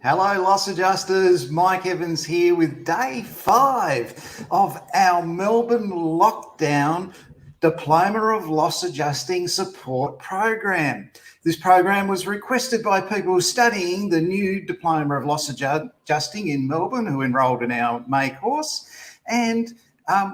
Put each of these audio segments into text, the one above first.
Hello, loss adjusters. Mike Evans here with day 5 of our Melbourne lockdown Diploma of Loss Adjusting Support program. This program was requested by people studying the new Diploma of Loss Adjusting in Melbourne who enrolled in our May course. And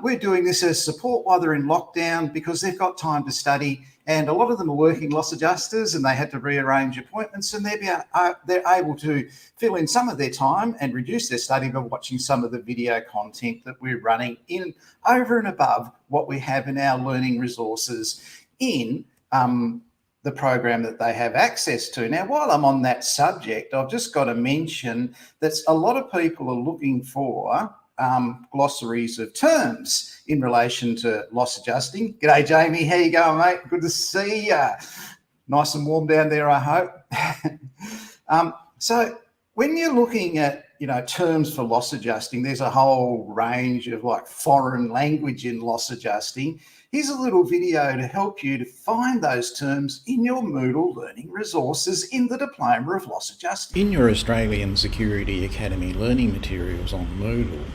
we're doing this as support while they're in lockdown because they've got time to study, and a lot of them are working loss adjusters and they had to rearrange appointments, and they're able to fill in some of their time and reduce their study by watching some of the video content that we're running in over and above what we have in our learning resources in the program that they have access to. Now, while I'm on that subject, I've just got to mention that a lot of people are looking for glossaries of terms in relation to loss adjusting. G'day, Jamie. How you going, mate? Good to see you. Nice and warm down there, I hope. So when you're looking at, terms for loss adjusting, there's a whole range of like foreign language in loss adjusting. Here's a little video to help you to find those terms in your Moodle learning resources in the Diploma of Loss Adjusting. In your Australian Security Academy learning materials on Moodle,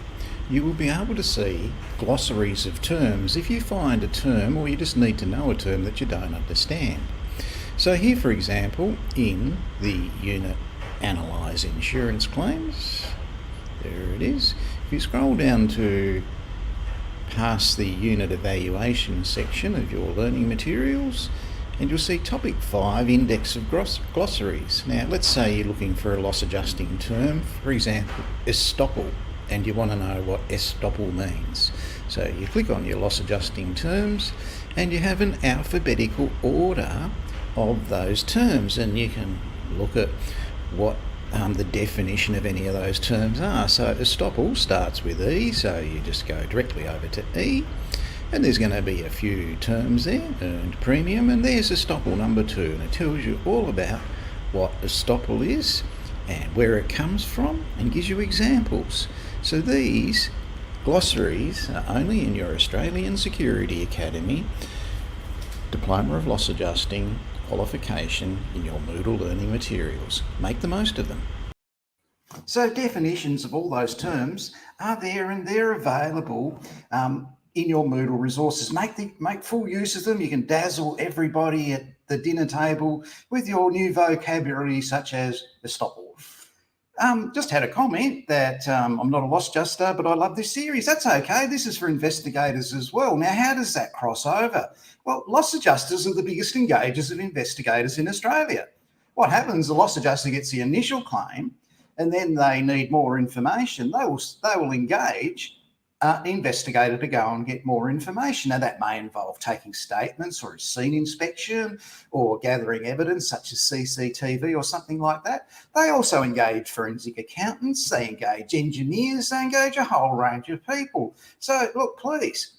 you will be able to see glossaries of terms if you find a term or you just need to know a term that you don't understand. So here, for example, in the unit Analyse Insurance Claims, there it is. If you scroll down to past the unit evaluation section of your learning materials, and you'll see topic 5, index of glossaries. Now, let's say you're looking for a loss adjusting term, for example, estoppel, and you want to know what estoppel means. So you click on your loss adjusting terms and you have an alphabetical order of those terms, and you can look at what the definition of any of those terms are. So estoppel starts with E, so you just go directly over to E, and there's going to be a few terms there. Earned premium, and there's estoppel number 2, and it tells you all about what estoppel is and where it comes from, and gives you examples. So these glossaries are only in your Australian Security Academy Diploma of Loss Adjusting qualification in your Moodle learning materials. Make the most of them. So definitions of all those terms are there, and they're available in your Moodle resources. Make full use of them. You can dazzle everybody at the dinner table with your new vocabulary such as estoppel. Just had a comment that I'm not a loss adjuster, but I love this series. That's okay. This is for investigators as well. Now, how does that cross over? Well, loss adjusters are the biggest engagers of investigators in Australia. What happens, the loss adjuster gets the initial claim and then they need more information. They will engage an investigator to go and get more information. Now, that may involve taking statements or a scene inspection or gathering evidence such as CCTV or something like that. They also engage forensic accountants, they engage engineers, they engage a whole range of people. So look, please,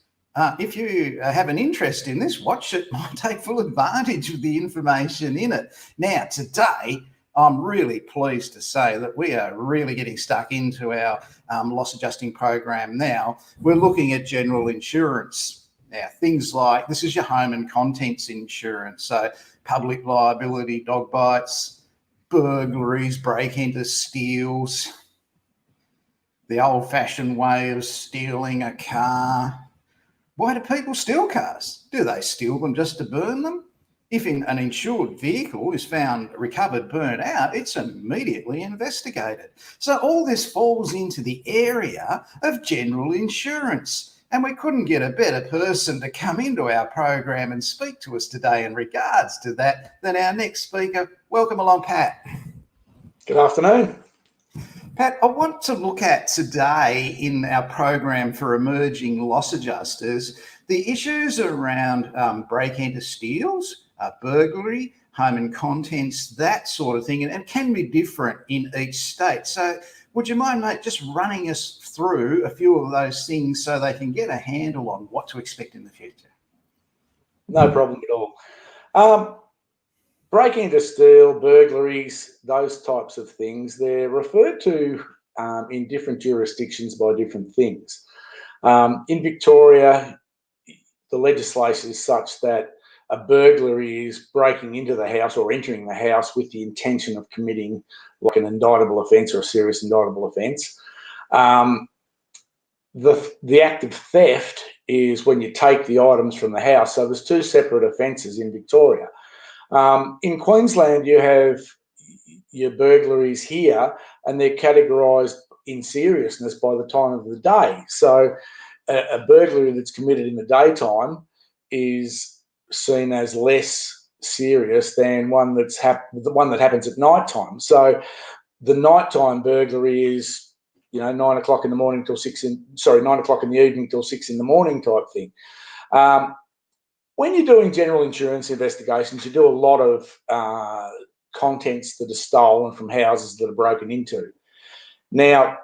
if you have an interest in this, watch it. Take full advantage of the information in it. Now, today, I'm really pleased to say that we are really getting stuck into our loss adjusting program now. We're looking at general insurance. Now, things like, this is your home and contents insurance. So public liability, dog bites, burglaries, break-into steals, the old-fashioned way of stealing a car. Why do people steal cars? Do they steal them just to burn them? If an insured vehicle is found recovered, burnt out, it's immediately investigated. So all this falls into the area of general insurance. And we couldn't get a better person to come into our program and speak to us today in regards to that than our next speaker. Welcome along, Pat. Good afternoon. Pat, I want to look at today in our program for emerging loss adjusters the issues around break-into steals, burglary, home and contents, that sort of thing, and can be different in each state. So would you mind, mate, just running us through a few of those things so they can get a handle on what to expect in the future? No problem at all. Breaking into steal, burglaries, those types of things, they're referred to in different jurisdictions by different things. In Victoria, the legislation is such that A burglary is breaking into the house or entering the house with the intention of committing like an indictable offence or a serious indictable offence. The act of theft is when you take the items from the house. So there's two separate offences in Victoria. In Queensland, you have your burglaries here, and they're categorised in seriousness by the time of the day. So a burglary that's committed in the daytime is seen as less serious than one that's the one that happens at night time. So the nighttime burglary is, 9 o'clock in the morning till 9 o'clock in the evening till 6 in the morning type thing. When you're doing general insurance investigations, you do a lot of contents that are stolen from houses that are broken into. Now,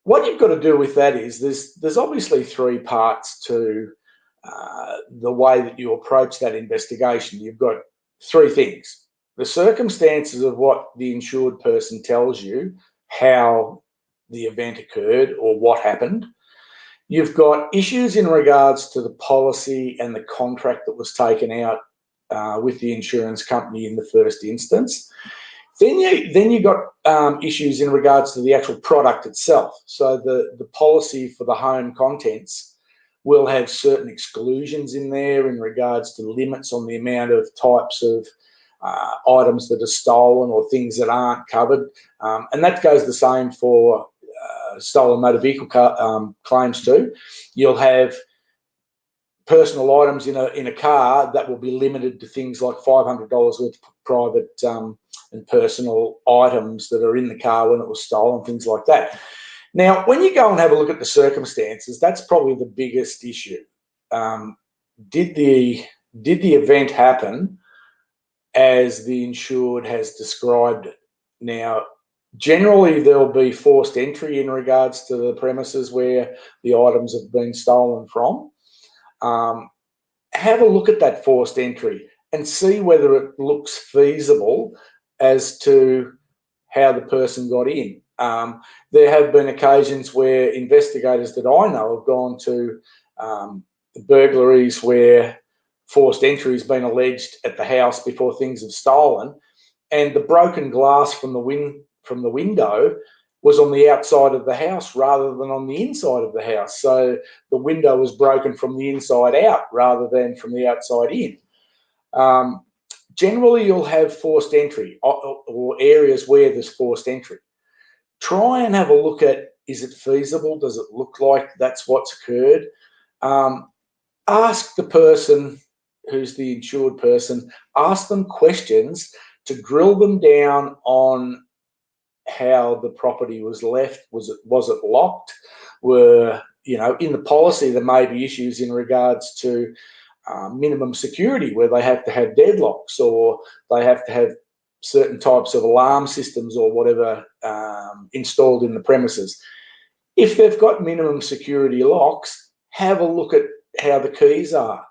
what you've got to do with that is there's obviously three parts to the way that you approach that investigation. You've got three things: the circumstances of what the insured person tells you, how the event occurred or what happened. You've got issues in regards to the policy and the contract that was taken out with the insurance company in the first instance. Then you got issues in regards to the actual product itself. So the policy for the home contents will have certain exclusions in there in regards to limits on the amount of types of items that are stolen or things that aren't covered. And that goes the same for stolen motor vehicle claims too. You'll have personal items in a car that will be limited to things like $500 worth of private and personal items that are in the car when it was stolen, things like that. Now, when you go and have a look at the circumstances, that's probably the biggest issue. Did the event happen as the insured has described it? Now, generally, there'll be forced entry in regards to the premises where the items have been stolen from. Have a look at that forced entry and see whether it looks feasible as to how the person got in. There have been occasions where investigators that I know have gone to burglaries where forced entry has been alleged at the house before things have stolen, and the broken glass from the window was on the outside of the house rather than on the inside of the house. So the window was broken from the inside out rather than from the outside in. Generally, you'll have forced entry or areas where there's forced entry. Try and have a look at, is it feasible? Does it look like that's what's occurred? Ask the person who's the insured person, ask them questions to grill them down on how the property was left. Was it locked? In the policy there may be issues in regards to minimum security where they have to have deadlocks or they have to have certain types of alarm systems or whatever installed in the premises. If they've got minimum security locks, have a look at how the keys are.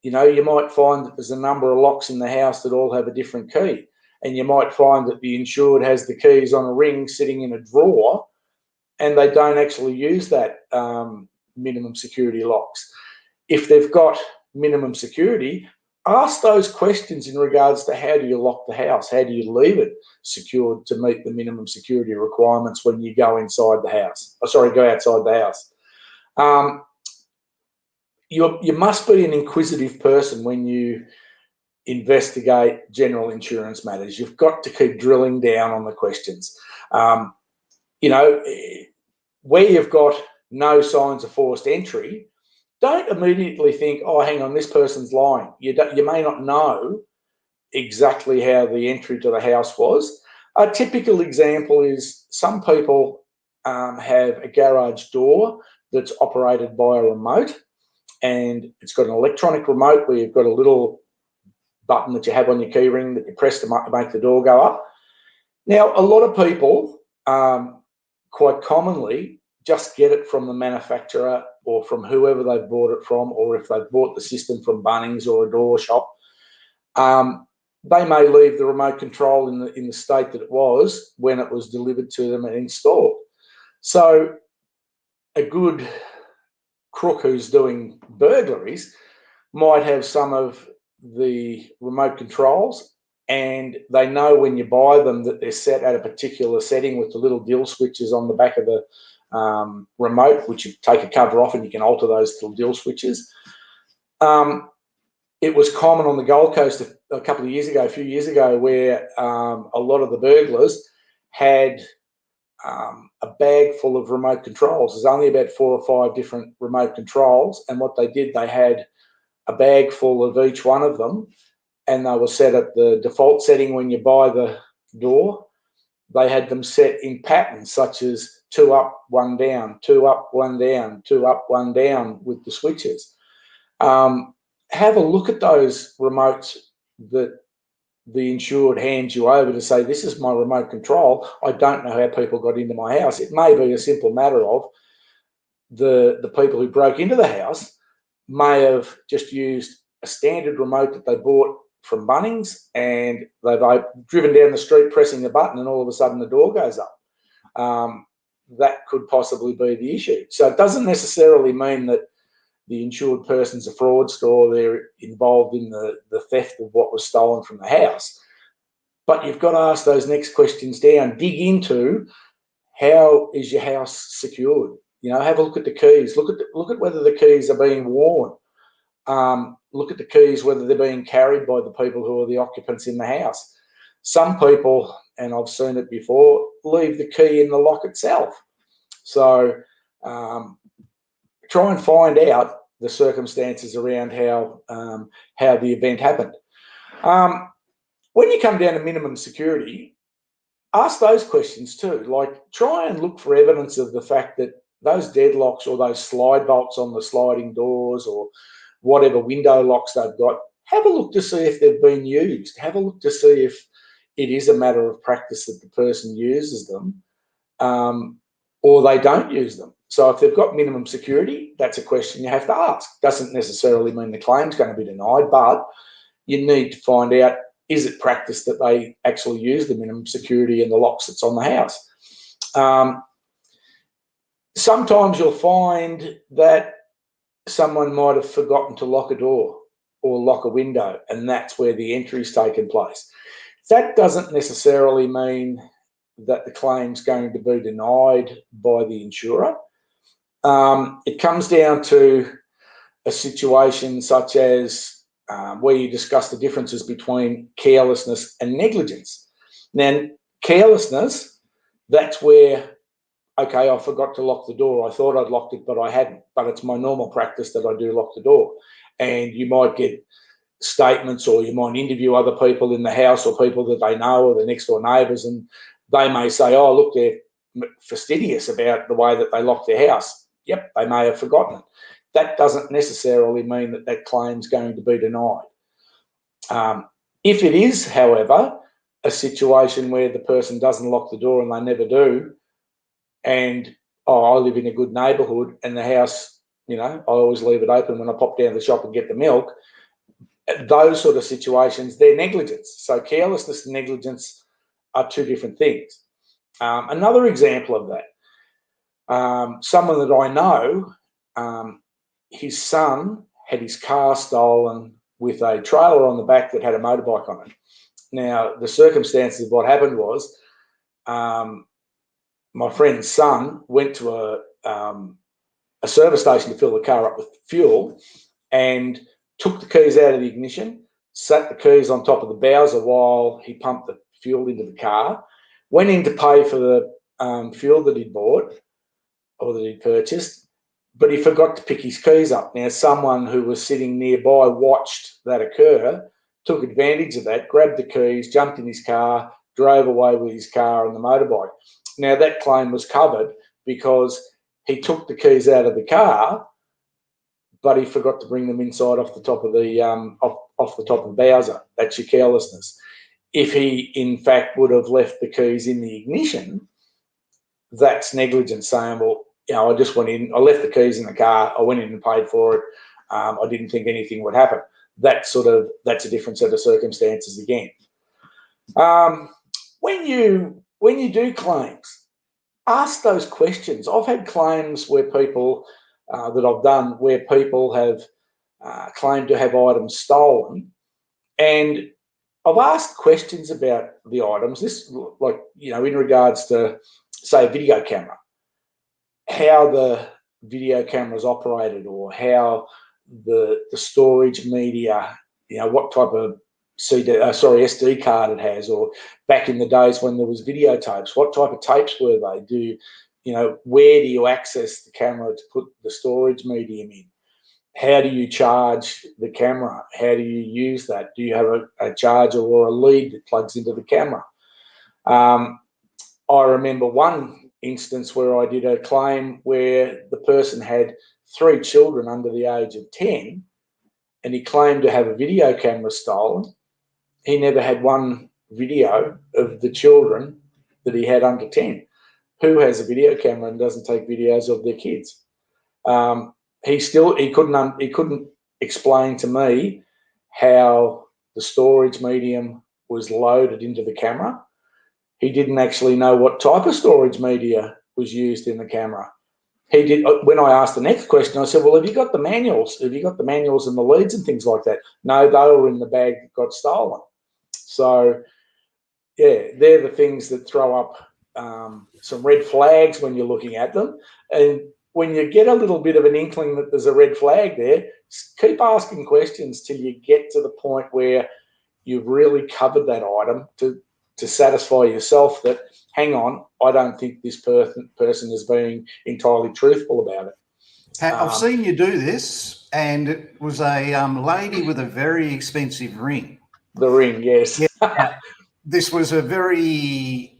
You might find that there's a number of locks in the house that all have a different key. And you might find that the insured has the keys on a ring sitting in a drawer and they don't actually use that minimum security locks. If they've got minimum security, ask those questions in regards to how do you lock the house? How do you leave it secured to meet the minimum security requirements when you go inside the house? Go outside the house. You must be an inquisitive person when you investigate general insurance matters. You've got to keep drilling down on the questions. Where you've got no signs of forced entry, don't immediately think, oh, hang on, this person's lying. You may not know exactly how the entry to the house was. A typical example is some people have a garage door that's operated by a remote, and it's got an electronic remote where you've got a little button that you have on your key ring that you press to make the door go up. Now, a lot of people, quite commonly, just get it from the manufacturer or from whoever they've bought it from, or if they've bought the system from Bunnings or a door shop, they may leave the remote control in the state that it was when it was delivered to them and installed. So a good crook who's doing burglaries might have some of the remote controls, and they know when you buy them that they're set at a particular setting with the little dill switches on the back of the remote, which you take a cover off and you can alter those little dill switches. It was common on the Gold Coast a few years ago, where a lot of the burglars had a bag full of remote controls. There's only about 4 or 5 different remote controls, and what they did, they had a bag full of each one of them, and they were set at the default setting when you buy the door. They had them set in patterns such as 2 up, 1 down, 2 up, 1 down, 2 up, 1 down with the switches. Have a look at those remotes that the insured hands you over to say, this is my remote control. I don't know how people got into my house. It may be a simple matter of the people who broke into the house may have just used a standard remote that they bought from Bunnings, and they've driven down the street pressing the button, and all of a sudden the door goes up. That could possibly be the issue. So it doesn't necessarily mean that the insured person's a fraudster or they're involved in the theft of what was stolen from the house. But you've got to ask those next questions down. Dig into, how is your house secured? You know, have a look at the keys. Look at whether the keys are being worn. Look at the keys, whether they're being carried by the people who are the occupants in the house. Some people, and I've seen it before, leave the key in the lock itself. So try and find out the circumstances around how the event happened. When you come down to minimum security, ask those questions too. Like, try and look for evidence of the fact that those deadlocks or those slide bolts on the sliding doors or whatever window locks they've got, have a look to see if they've been used. Have a look to see if it is a matter of practice that the person uses them, or they don't use them. So if they've got minimum security, that's a question you have to ask. Doesn't necessarily mean the claim's going to be denied, but you need to find out, is it practice that they actually use the minimum security and the locks that's on the house? Sometimes you'll find that someone might have forgotten to lock a door or lock a window, and that's where the entry's taken place. That doesn't necessarily mean that the claim's going to be denied by the insurer. It comes down to a situation such as where you discuss the differences between carelessness and negligence. Now, carelessness, that's where, okay, I forgot to lock the door. I thought I'd locked it, but I hadn't. But it's my normal practice that I do lock the door. And you might get statements, or you might interview other people in the house or people that they know or the next door neighbours, and they may say, oh, look, they're fastidious about the way that they lock their house. Yep, they may have forgotten it. That doesn't necessarily mean that that claim's going to be denied. If it is, however, a situation where the person doesn't lock the door and they never do, and, oh, I live in a good neighbourhood and the house, you know, I always leave it open when I pop down to the shop and get the milk, those sort of situations, they're negligence. So carelessness and negligence are two different things. Another example of that, someone that I know, his son had his car stolen with a trailer on the back that had a motorbike on it. Now, the circumstances of what happened was, my friend's son went to a service station to fill the car up with fuel and took the keys out of the ignition, sat the keys on top of the Bowser while he pumped the fuel into the car, went in to pay for the fuel that he'd bought or that he'd purchased, but he forgot to pick his keys up. Now, someone who was sitting nearby watched that occur, took advantage of that, grabbed the keys, jumped in his car, drove away with his car and the motorbike. Now, that claim was covered because he took the keys out of the car, but he forgot to bring them inside off the top of the off the top of Bowser. That's your carelessness. If he, in fact, would have left the keys in the ignition, that's negligence, saying, well, you know, I just went in, I left the keys in the car, I went in and paid for it, I didn't think anything would happen. That's a different set of circumstances again. When you do claims, ask those questions. I've had claims where people that I've done where people have claimed to have items stolen, And I've asked questions about the items. This, like, you know, in regards to, say, a video camera, how the video camera is operated, or how the storage media, you know, what type of SD card it has, or back in the days when there was videotapes, what type of tapes were they? Where do you access the camera to put the storage medium in? How do you charge the camera? How do you use that? Do you have a charger or a lead that plugs into the camera? I remember one instance where I did a claim where the person had 3 children under the age of 10, and he claimed to have a video camera stolen. He never had one video of the children that he had under 10. Who has a video camera and doesn't take videos of their kids? He couldn't explain to me how the storage medium was loaded into the camera. He didn't actually know what type of storage media was used in the camera. He did. When I asked the next question, I said, well, have you got the manuals? Have you got the manuals and the leads and things like that? No, they were in the bag that got stolen. So, yeah, they're the things that throw up some red flags when you're looking at them. And when you get a little bit of an inkling that there's a red flag there, keep asking questions till you get to the point where you've really covered that item to satisfy yourself that, hang on, I don't think this person is being entirely truthful about it. Pat, I've seen you do this, and it was a lady with a very expensive ring. The ring, yes. Yeah. This was a very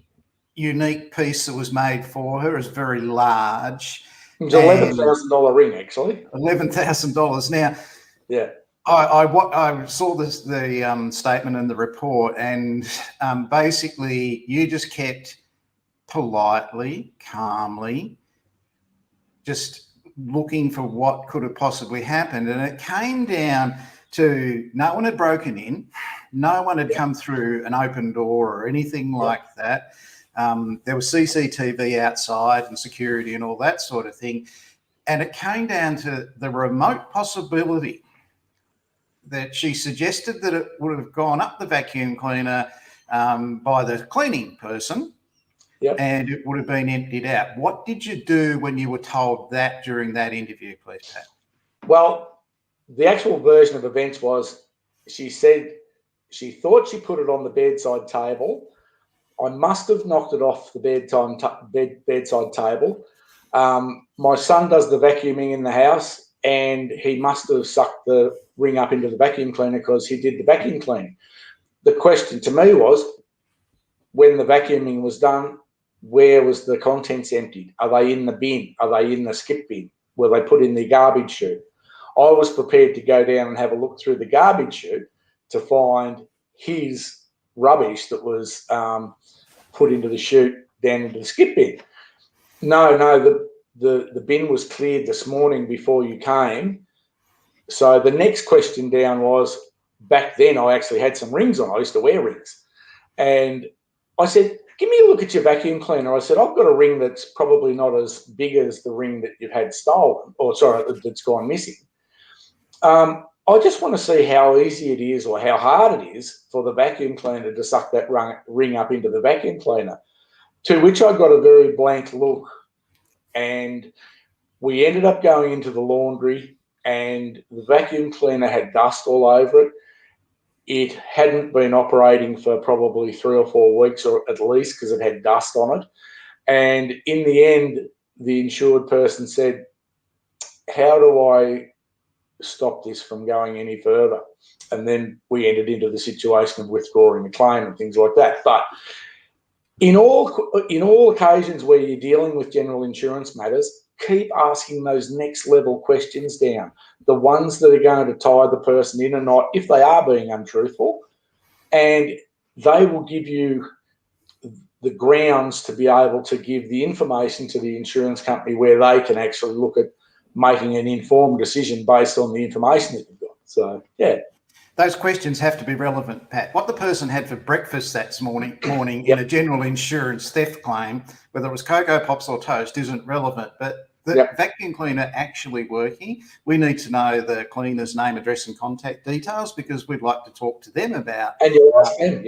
unique piece that was made for her. It's very large. It was $11,000 ring, actually. $11,000. Now, yeah. I saw the statement in the report, and basically you just kept politely, calmly, just looking for what could have possibly happened. And it came down to no one had broken in, no one had come through an open door or anything like that. There was CCTV outside and security and all that sort of thing. And it came down to the remote possibility that she suggested that it would have gone up the vacuum cleaner by the cleaning person, and it would have been emptied out. What did you do when you were told that during that interview, please, Pat? Well, the actual version of events was she said she thought she put it on the bedside table. I must have knocked it off the bedside table. My son does the vacuuming in the house, and he must have sucked the ring up into the vacuum cleaner because he did the vacuum cleaning. The question to me was, when the vacuuming was done, where was the contents emptied? Are they in the bin? Are they in the skip bin? Were they put in the garbage chute? I was prepared to go down and have a look through the garbage chute to find his rubbish that was put into the chute down into the skip bin. No, the bin was cleared this morning before you came. So the next question down was, back then I actually had some rings on. I used to wear rings. And I said, give me a look at your vacuum cleaner. I said, I've got a ring that's probably not as big as the ring that you've had stolen, or sorry, that's gone missing. I just want to see how easy it is or how hard it is for the vacuum cleaner to suck that ring up into the vacuum cleaner. To which I got a very blank look. And we ended up going into the laundry, and the vacuum cleaner had dust all over it. It hadn't been operating for probably 3 or 4 weeks, or at least, because it had dust on it. And in the end, the insured person said, how do I stop this from going any further? And then we entered into the situation of withdrawing the claim and things like that. But in all occasions where you're dealing with general insurance matters, keep asking those next level questions down, the ones that are going to tie the person in or not, if they are being untruthful, and they will give you the grounds to be able to give the information to the insurance company where they can actually look at making an informed decision based on the information that you've got. So, yeah. Those questions have to be relevant, Pat. What the person had for breakfast that morning in a general insurance theft claim, whether it was Cocoa Pops or toast, isn't relevant. But the vacuum cleaner actually working? We need to know the cleaner's name, address and contact details, because we'd like to talk to them about and you ask them,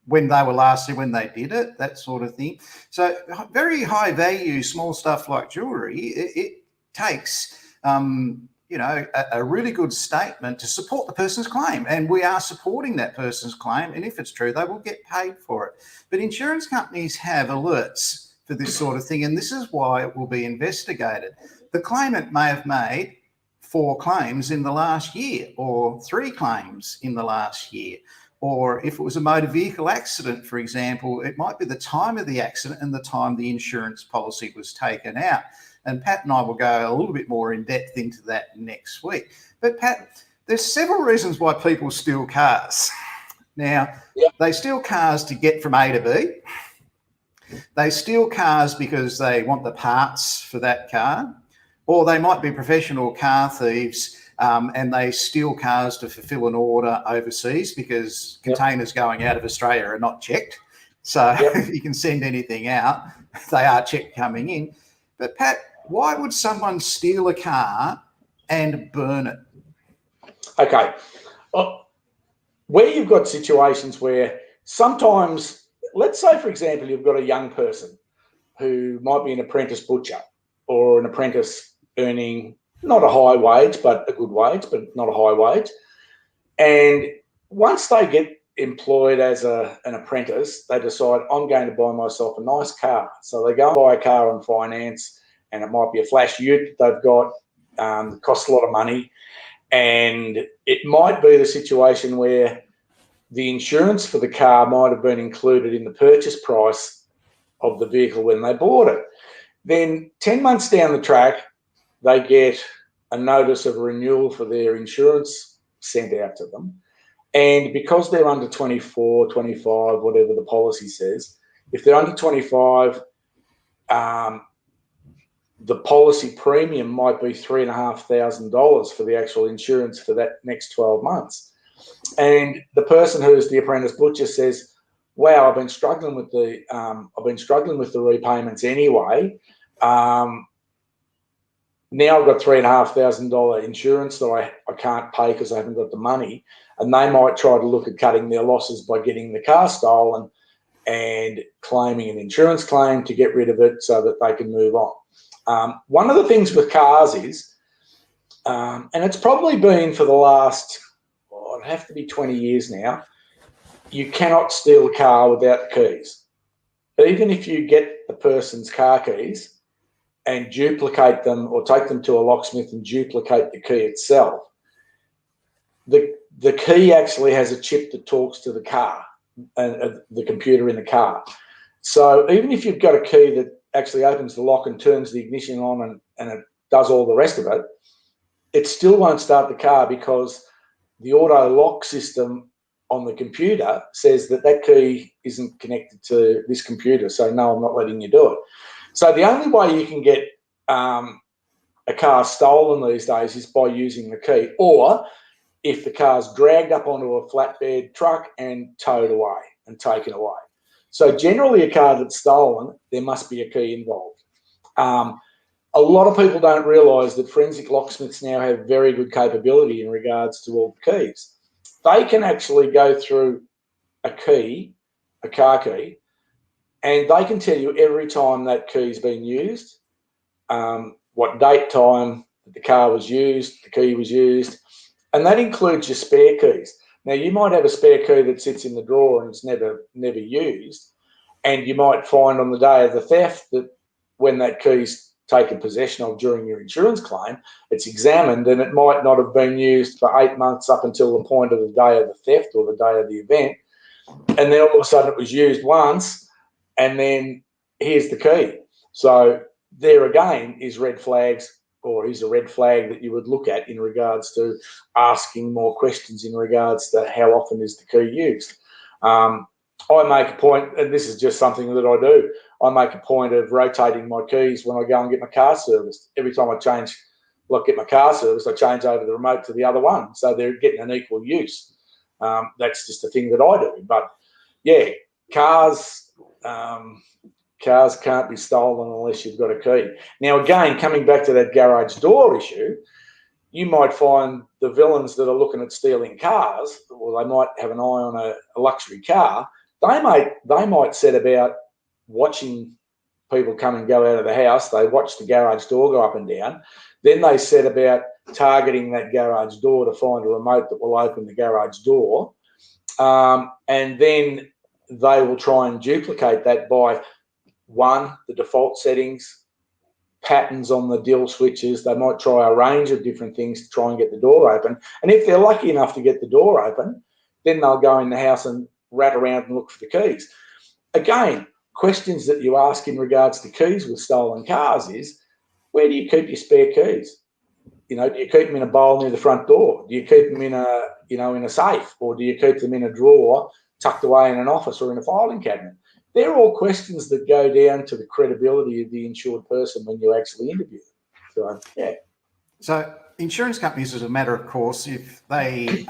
when they were last here, when they did it, that sort of thing. So very high value, small stuff like jewellery, it takes, you know, a really good statement to support the person's claim. And we are supporting that person's claim. And if it's true, they will get paid for it. But insurance companies have alerts for this sort of thing. And this is why it will be investigated. The claimant may have made 4 claims in the last year, or 3 claims in the last year. Or if it was a motor vehicle accident, for example, it might be the time of the accident and the time the insurance policy was taken out. And Pat and I will go a little bit more in depth into that next week. But Pat, there's several reasons why people steal cars. Now, they steal cars to get from A to B. They steal cars because they want the parts for that car. Or they might be professional car thieves, and they steal cars to fulfill an order overseas because containers going out of Australia are not checked. So you can send anything out. They are checked coming in. But Pat, why would someone steal a car and burn it? Okay. Where you've got situations where sometimes, let's say, for example, you've got a young person who might be an apprentice butcher or an apprentice earning not a high wage, but a good wage, but not a high wage. And once they get employed as an apprentice, they decide, I'm going to buy myself a nice car. So they go and buy a car on finance, and it might be a flash ute they've got, costs a lot of money. And it might be the situation where the insurance for the car might have been included in the purchase price of the vehicle when they bought it. Then 10 months down the track, they get a notice of renewal for their insurance sent out to them. And because they're under 24, 25, whatever the policy says, if they're under 25, the policy premium might be $3,500 for the actual insurance for that next 12 months. And the person who's the apprentice butcher says, wow, I've been struggling with the repayments anyway. Now I've got $3,500 insurance that I can't pay because I haven't got the money. And they might try to look at cutting their losses by getting the car stolen and claiming an insurance claim to get rid of it so that they can move on. One of the things with cars is, and it's probably been for the last, it'd have to be 20 years now, you cannot steal a car without keys. Even if you get the person's car keys and duplicate them or take them to a locksmith and duplicate the key itself, the key actually has a chip that talks to the car and the computer in the car. So even if you've got a key that actually opens the lock and turns the ignition on and it does all the rest of it, it still won't start the car because the auto lock system on the computer says that key isn't connected to this computer. So no, I'm not letting you do it. So the only way you can get a car stolen these days is by using the key, or if the car's dragged up onto a flatbed truck and towed away and taken away. So generally a car that's stolen, there must be a key involved. A lot of people don't realise that forensic locksmiths now have very good capability in regards to all the keys. They can actually go through a key, a car key, and they can tell you every time that key's been used, what date, time that the car was used, the key was used, and that includes your spare keys. Now, you might have a spare key that sits in the drawer and it's never used, and you might find on the day of the theft that when that key's taken possession of during your insurance claim, it's examined and it might not have been used for 8 months up until the point of the day of the theft or the day of the event, and then all of a sudden it was used once, and then here's the key. So there again is red flags, or is a red flag that you would look at in regards to asking more questions in regards to how often is the key used. I make a point, and this is just something that I do, I make a point of rotating my keys when I go and get my car serviced. Every time I get my car serviced, I change over the remote to the other one, so they're getting an equal use. That's just a thing that I do. But yeah, cars cars can't be stolen unless you've got a key. Now, again, coming back to that garage door issue, you might find the villains that are looking at stealing cars, or they might have an eye on a luxury car. They might set about watching people come and go out of the house. They watch the garage door go up and down. Then they set about targeting that garage door to find a remote that will open the garage door. And then they will try and duplicate that by, one, the default settings, patterns on the dill switches. They might try a range of different things to try and get the door open. And if they're lucky enough to get the door open, then they'll go in the house and rat around and look for the keys. Again, questions that you ask in regards to keys with stolen cars is, where do you keep your spare keys? Do you keep them in a bowl near the front door? Do you keep them in a safe? Or do you keep them in a drawer tucked away in an office or in a filing cabinet? They're all questions that go down to the credibility of the insured person when you actually interview them. So, yeah. So insurance companies, as a matter of course, if they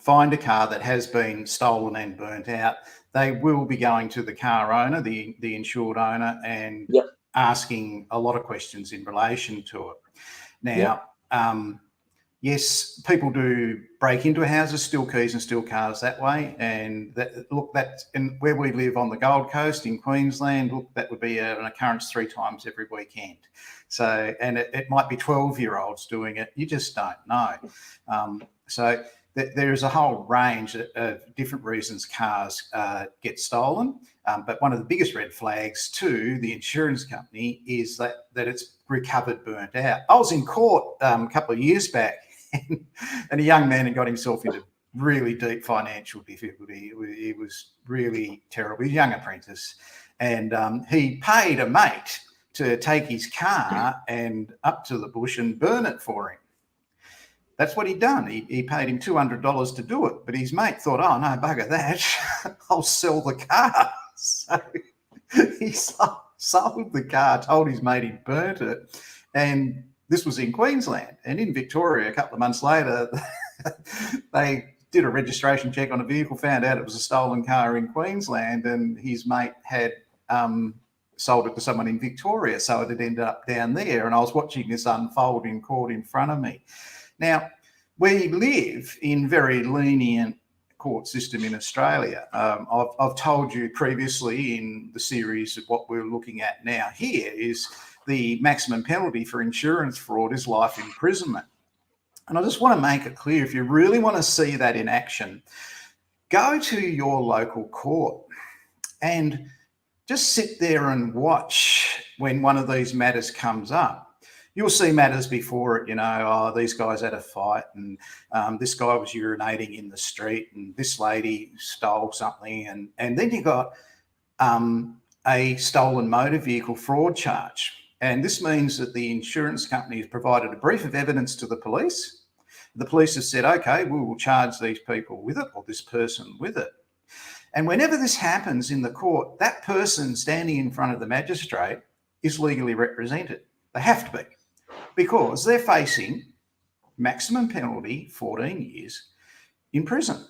find a car that has been stolen and burnt out, they will be going to the car owner, the insured owner, and asking a lot of questions in relation to it. Now, yes, people do break into houses, steal keys and steal cars that way. And that's where we live on the Gold Coast in Queensland. Look, that would be an occurrence 3 times every weekend. So, and it might be 12-year-olds doing it. You just don't know. So there is a whole range of different reasons cars get stolen. But one of the biggest red flags to the insurance company is that it's recovered burnt out. I was in court a couple of years back, and a young man had got himself into really deep financial difficulty. It was really terrible. He's a young apprentice, and he paid a mate to take his car and up to the bush and burn it for him. That's what he'd done. He paid him $200 to do it, but his mate thought, oh, no, bugger that, I'll sell the car. So he sold the car, told his mate he'd burnt it, and this was in Queensland. And in Victoria, a couple of months later, they did a registration check on a vehicle, found out it was a stolen car in Queensland, and his mate had sold it to someone in Victoria, so it had ended up down there. And I was watching this unfold in court in front of me. Now, we live in very lenient court system in Australia. I've told you previously in the series of what we're looking at now here is the maximum penalty for insurance fraud is life imprisonment. And I just want to make it clear, if you really want to see that in action, go to your local court and just sit there and watch when one of these matters comes up. You'll see matters before it, oh, these guys had a fight, and this guy was urinating in the street, and this lady stole something, and then you got a stolen motor vehicle fraud charge. And this means that the insurance company has provided a brief of evidence to the police. The police have said, okay, we will charge these people with it, or this person with it. And whenever this happens in the court, that person standing in front of the magistrate is legally represented. They have to be, because they're facing maximum penalty, 14 years in prison.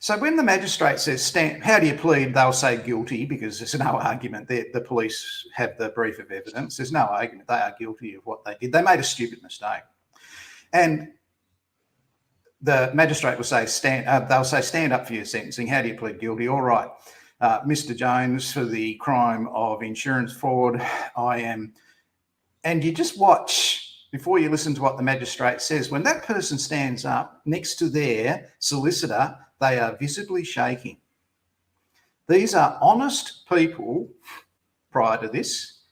So when the magistrate says, how do you plead? They'll say guilty, because there's no argument. The police have the brief of evidence. There's no argument. They are guilty of what they did. They made a stupid mistake. And the magistrate will say, they'll say, stand up for your sentencing. How do you plead guilty? All right, Mr. Jones, for the crime of insurance fraud, I am. And you just watch before you listen to what the magistrate says. When that person stands up next to their solicitor, they are visibly shaking. These are honest people prior to this,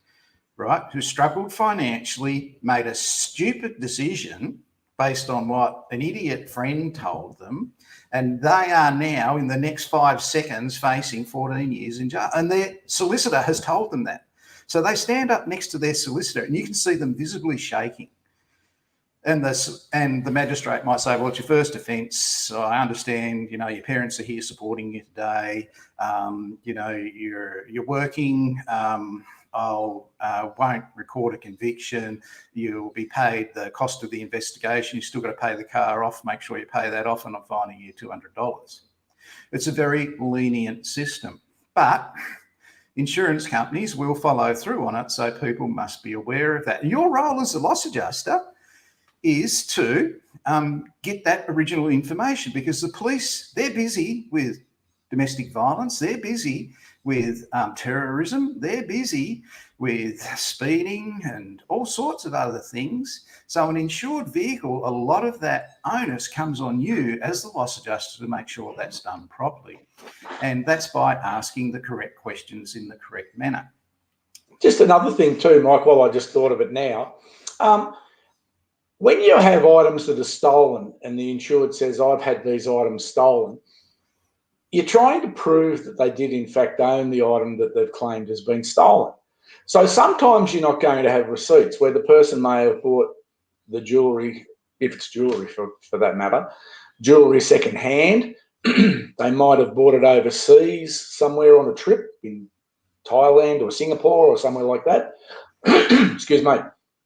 right, who struggled financially, made a stupid decision based on what an idiot friend told them, and they are now, in the next 5 seconds, facing 14 years in jail. And their solicitor has told them that. So they stand up next to their solicitor, and you can see them visibly shaking. And the magistrate might say, well, it's your first offence. I understand, your parents are here supporting you today. You're working. I won't record a conviction. You'll be paid the cost of the investigation. You've still got to pay the car off. Make sure you pay that off, and I'm fining you $200. It's a very lenient system. But insurance companies will follow through on it, so people must be aware of that. Your role as a loss adjuster is to get that original information, because the police, they're busy with domestic violence, they're busy with terrorism, they're busy with speeding and all sorts of other things. So an insured vehicle, a lot of that onus comes on you as the loss adjuster to make sure that's done properly. And that's by asking the correct questions in the correct manner. Just another thing too, Mike, while I just thought of it now, when you have items that are stolen and the insured says, I've had these items stolen, you're trying to prove that they did in fact own the item that they've claimed has been stolen. So sometimes you're not going to have receipts where the person may have bought the jewellery, if it's jewellery for that matter, jewellery second hand. They might have bought it overseas somewhere on a trip in Thailand or Singapore or somewhere like that. Excuse me.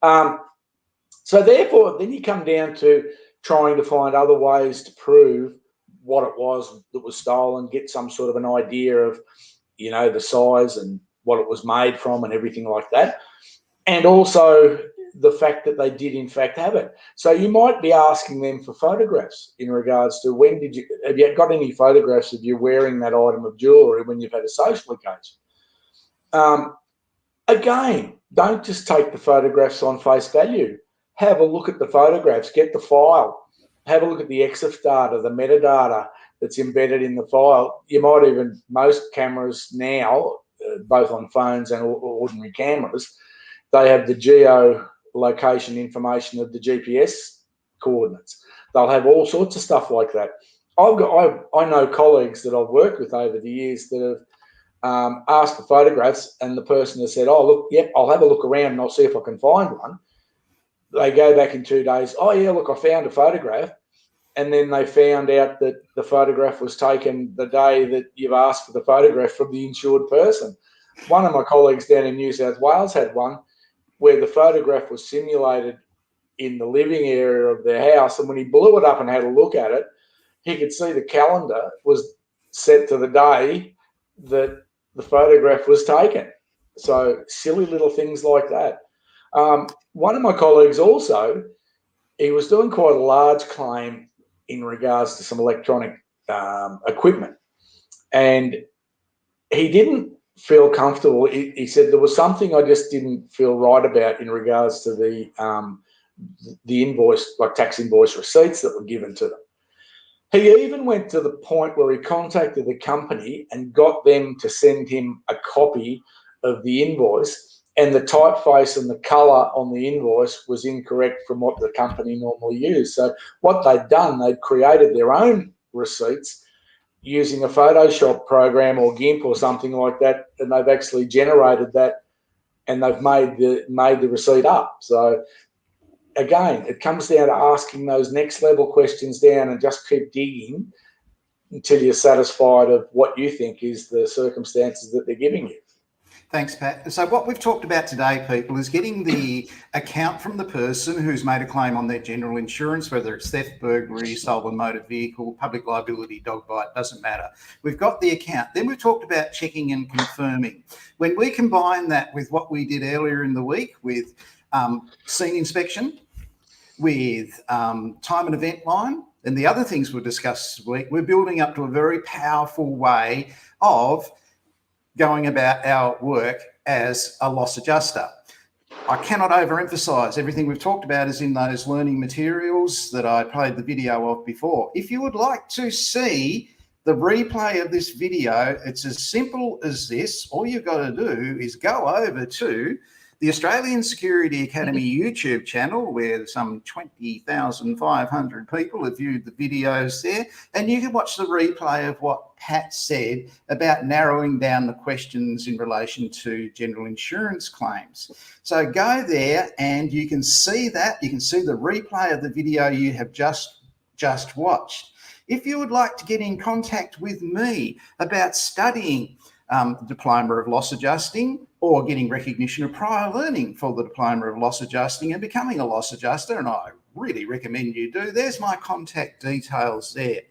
So therefore, then you come down to trying to find other ways to prove what it was that was stolen, get some sort of an idea of, you know, the size and what it was made from and everything like that. And also the fact that they did in fact have it. So you might be asking them for photographs in regards to have you got any photographs of you wearing that item of jewellery when you've had a social occasion? Again, don't just take the photographs on face value. Have a look at the photographs, get the file, have a look at the EXIF data, the metadata that's embedded in the file. You might even, most cameras now, both on phones and ordinary cameras, they have the geolocation information of the GPS coordinates. They'll have all sorts of stuff like that. I know colleagues that I've worked with over the years that have asked for photographs, and the person has said, oh, look, yep, I'll have a look around and I'll see if I can find one. They go back in 2 days, oh, yeah, look, I found a photograph. And then they found out that the photograph was taken the day that you've asked for the photograph from the insured person. One of my colleagues down in New South Wales had one where the photograph was simulated in the living area of their house. And when he blew it up and had a look at it, he could see the calendar was set to the day that the photograph was taken. So silly little things like that. One of my colleagues also, he was doing quite a large claim in regards to some electronic equipment. And he didn't feel comfortable. He said there was something I just didn't feel right about in regards to the invoice, like tax invoice receipts that were given to them. He even went to the point where he contacted the company and got them to send him a copy of the invoice, and the typeface and the colour on the invoice was incorrect from what the company normally used. So what they'd done, they'd created their own receipts using a Photoshop program or GIMP or something like that, and they've actually generated that, and they've made the receipt up. So again, it comes down to asking those next level questions down and just keep digging until you're satisfied of what you think is the circumstances that they're giving you. Thanks, Pat. So what we've talked about today, people, is getting the account from the person who's made a claim on their general insurance, whether it's theft, burglary, stolen motor vehicle, public liability, dog bite, doesn't matter. We've got the account. Then we've talked about checking and confirming. When we combine that with what we did earlier in the week with scene inspection, with time and event line, and the other things we'll discuss this week, we're building up to a very powerful way of going about our work as a loss adjuster. I cannot overemphasize everything we've talked about is in those learning materials that I played the video of before. If you would like to see the replay of this video, it's as simple as this. All you've got to do is go over to the Australian Security Academy YouTube channel, where some 20,500 people have viewed the videos there, and you can watch the replay of what Pat said about narrowing down the questions in relation to general insurance claims. So go there and you can see that. You can see the replay of the video you have just watched. If you would like to get in contact with me about studying Diploma of Loss Adjusting, or getting recognition of prior learning for the Diploma of Loss Adjusting and becoming a loss adjuster, and I really recommend you do, there's my contact details there.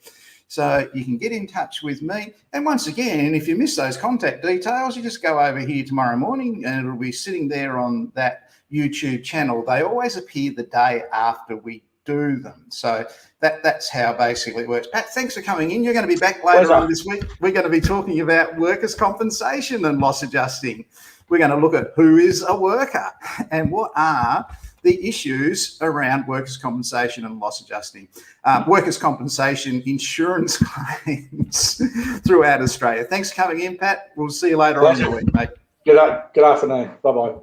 So you can get in touch with me. And once again, if you miss those contact details, you just go over here tomorrow morning and it'll be sitting there on that YouTube channel. They always appear the day after we do them. So that's how basically it works. Pat, thanks for coming in. You're going to be back later on this week. We're going to be talking about workers' compensation and loss adjusting. We're going to look at who is a worker and what are the issues around workers' compensation and loss adjusting. Workers' compensation insurance claims throughout Australia. Thanks for coming in, Pat. We'll see you later on in the week, mate. Good afternoon. Bye-bye.